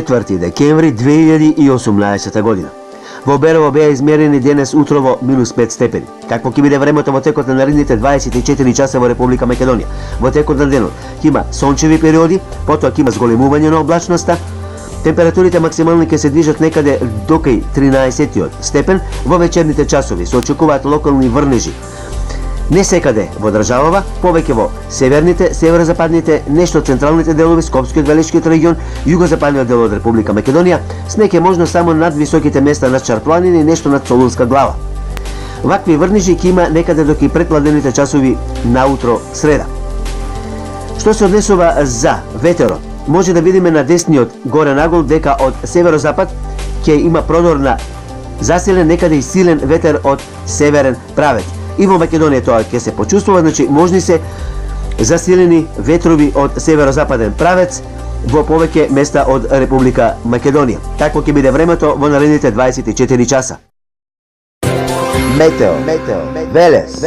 4 декември 2018 година. Во Берово беа измерени денес утрово -5 степени. Какво ќе биде времето во текот на наредните 24 часа во Република Македонија? Во текот на денот ќе има сончеви периоди, потоа ќе има зголемување на облачноста. Температурите максимални ќе се движат некаде до кај 13 степен, во вечерните часови се очекуваат локални врнежи. Не секаде во државава, повеќе во северните, северозападните, нешто централните делови, Скопскиот, Велешкиот регион, југозападниот дел од Република Македонија, снег е можно само над високите места на Чарпланина и нешто над Солунска глава. Вакви врнежи ќе има некаде до кај предпладените часови наутро среда. Што се однесува за ветерот, може да видиме на десниот горе нагол дека од северозапад ќе има продор на засилен, некаде и силен ветер од северен правец. И во Македонија тоа ќе се почувствува, значи можни се засилени ветрови од северозападен правец во повеќе места од Република Македонија. Такво ќе биде времето во наредните 24 часа. Метео, Велес.